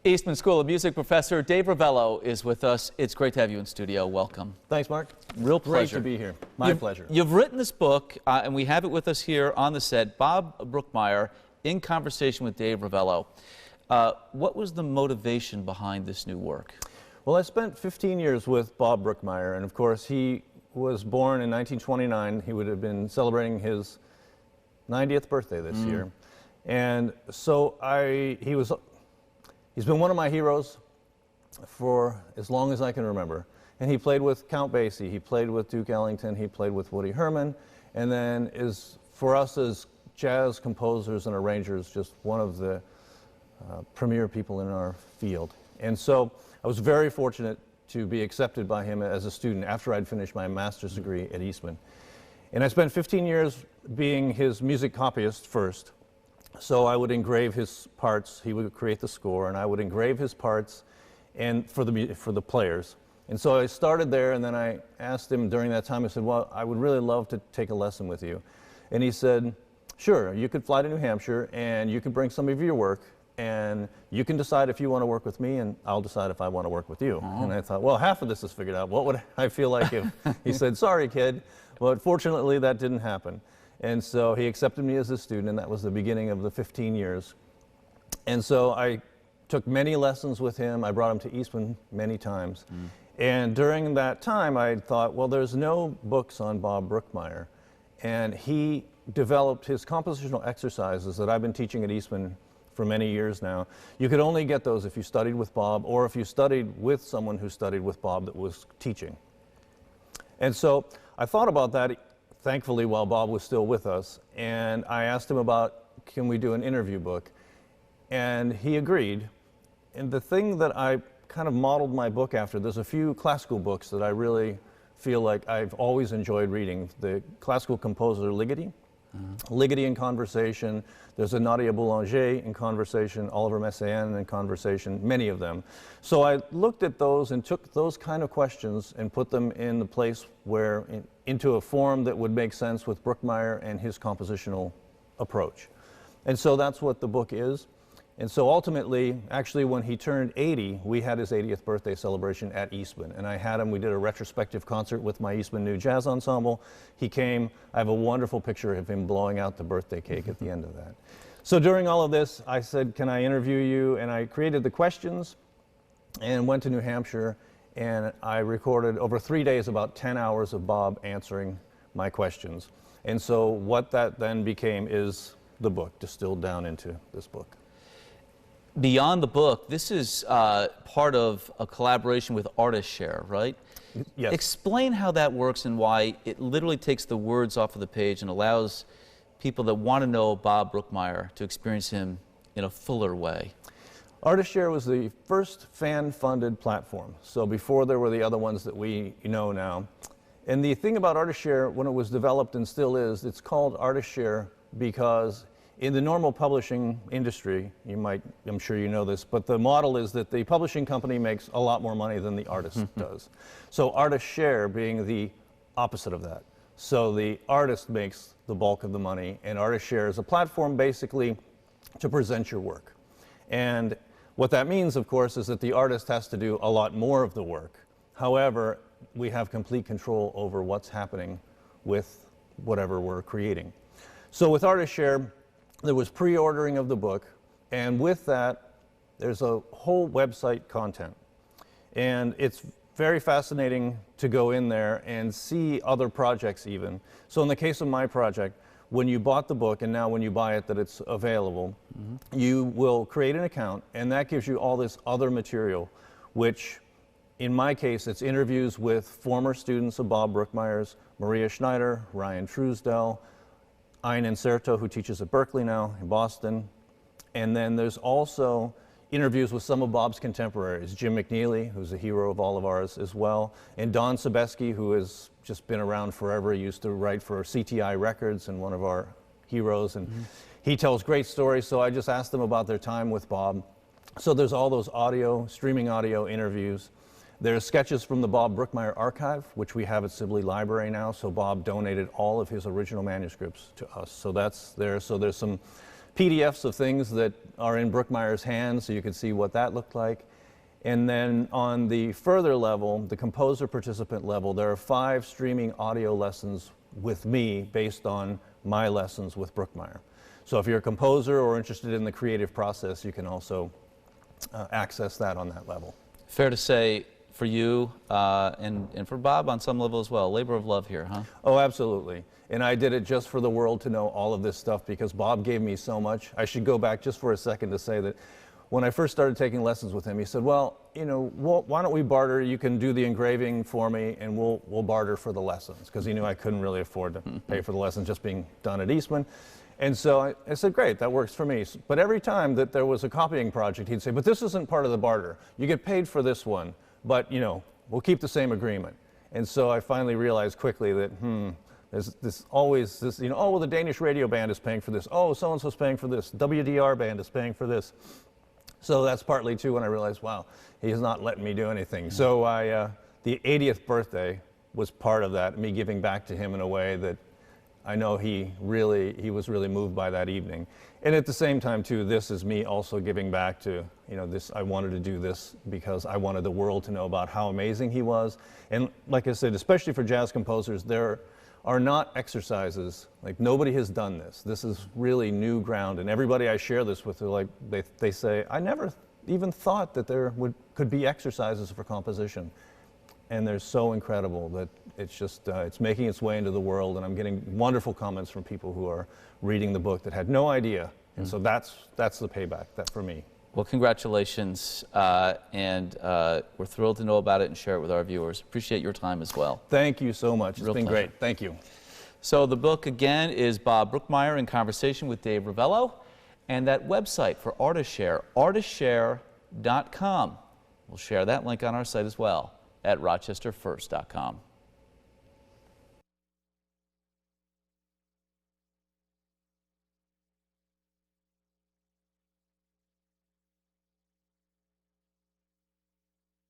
Eastman School of Music professor Dave Rivello is with us. It's great to have you in studio. Welcome. Thanks, Mark. Real pleasure. Great to be here. My pleasure. You've written this book, and we have it with us here on the set, Bob Brookmeyer, in conversation with Dave Rivello. What was the motivation behind this new work? Well, I spent 15 years with Bob Brookmeyer, and of course he was born in 1929. He would have been celebrating his 90th birthday this year. And so he's been one of my heroes for as long as I can remember. And he played with Count Basie, he played with Duke Ellington, he played with Woody Herman, and then is, for us as jazz composers and arrangers, just one of the premier people in our field. And so I was very fortunate to be accepted by him as a student after I'd finished my master's degree at Eastman. And I spent 15 years being his music copyist first. So I would engrave his parts, he would create the score, and I would engrave his parts and for the players. And so I started there, and then I asked him during that time, I said, well, I would really love to take a lesson with you. And he said, sure, you could fly to New Hampshire, and you can bring some of your work, and you can decide if you want to work with me, and I'll decide if I want to work with you. And I thought, well, half of this is figured out. What would I feel like if he said, sorry, kid? But fortunately, that didn't happen. And so he accepted me as a student, and that was the beginning of the 15 years. And so I took many lessons with him. I brought him to Eastman many times. And during that time, I thought, well, there's no books on Bob Brookmeyer. And he developed his compositional exercises that I've been teaching at Eastman for many years now. You could only get those if you studied with Bob, or if you studied with someone who studied with Bob that was teaching. And so I thought about that, thankfully, while Bob was still with us, and I asked him about, can we do an interview book? And he agreed. And the thing that I kind of modeled my book after, there's a few classical books that I really feel like I've always enjoyed reading. The classical composer Ligeti, Ligeti in Conversation. There's a Nadia Boulanger in Conversation, Oliver Messiaen in Conversation, many of them. So I looked at those and took those kind of questions and put them in the place where, into a form that would make sense with Brookmeyer and his compositional approach. And so that's what the book is. And so ultimately, actually when he turned 80, we had his 80th birthday celebration at Eastman. And I had him, we did a retrospective concert with my Eastman New Jazz Ensemble. He came, I have a wonderful picture of him blowing out the birthday cake at the end of that. So during all of this, I said, can I interview you? And I created the questions and went to New Hampshire, and I recorded over 3 days about 10 hours of Bob answering my questions. And so what that then became is the book, distilled down into this book. Beyond the book, this is part of a collaboration with Artist Share, right? Yes. Explain how that works and why it literally takes the words off of the page and allows people that want to know Bob Brookmeyer to experience him in a fuller way. Artist Share was the first fan-funded platform. So before there were the other ones that we know now. And the thing about Artist Share, when it was developed and still is, it's called Artist Share because in the normal publishing industry, I'm sure you know this, but the model is that the publishing company makes a lot more money than the artist does. So Artist Share being the opposite of that. So the artist makes the bulk of the money, and Artist Share is a platform basically to present your work. And what that means, of course, is that the artist has to do a lot more of the work. However, we have complete control over what's happening with whatever we're creating. So with Artist Share, there was pre-ordering of the book, and with that, there's a whole website content. And it's very fascinating to go in there and see other projects even. So in the case of my project, when you bought the book, and now when you buy it that it's available, you will create an account, and that gives you all this other material, which in my case, it's interviews with former students of Bob Brookmeyer's, Maria Schneider, Ryan Truesdell, Ian Inserto, who teaches at Berkeley now in Boston. And then there's also interviews with some of Bob's contemporaries, Jim McNeely, who's a hero of all of ours as well, and Don Sebeski, who has just been around forever. He used to write for CTI Records and one of our heroes, and he tells great stories. So I just asked them about their time with Bob. So there's all those streaming audio interviews. There's sketches from the Bob Brookmeyer archive, which we have at Sibley Library now. So Bob donated all of his original manuscripts to us. So that's there. So there's some PDFs of things that are in Brookmeyer's hands, so you could see what that looked like. And then on the further level, the composer participant level, there are 5 streaming audio lessons with me based on my lessons with Brookmeyer. So if you're a composer or interested in the creative process, you can also access that on that level. Fair to say for you and for Bob on some level as well, labor of love here, huh? Oh, absolutely. And I did it just for the world to know all of this stuff because Bob gave me so much. I should go back just for a second to say that when I first started taking lessons with him, he said, well, you know, why don't we barter? You can do the engraving for me and we'll barter for the lessons, because he knew I couldn't really afford to pay for the lessons just being done at Eastman. And so I said, great, that works for me. But every time that there was a copying project, he'd say, but this isn't part of the barter. You get paid for this one, but, you know, we'll keep the same agreement. And so I finally realized quickly that, there's always this, you know, oh, well, the Danish radio band is paying for this. Oh, so-and-so's paying for this. WDR band is paying for this. So that's partly, too, when I realized, wow, he's not letting me do anything. So the 80th birthday was part of that, me giving back to him in a way that I know he was really moved by that evening. And at the same time, too, this is me also giving back to, you know, I wanted to do this because I wanted the world to know about how amazing he was. And like I said, especially for jazz composers, there are not exercises, like nobody has done this. This is really new ground, and everybody I share this with, they say, I never even thought that there could be exercises for composition. And they're so incredible that it's just, it's making its way into the world, and I'm getting wonderful comments from people who are reading the book that had no idea. And so that's the payback for me. Well, congratulations, and we're thrilled to know about it and share it with our viewers. Appreciate your time as well. Thank you so much. It's been great. Thank you. So the book, again, is Bob Brookmeyer in conversation with Dave Rivello, and that website for ArtistShare, artistshare.com. We'll share that link on our site as well at rochesterfirst.com.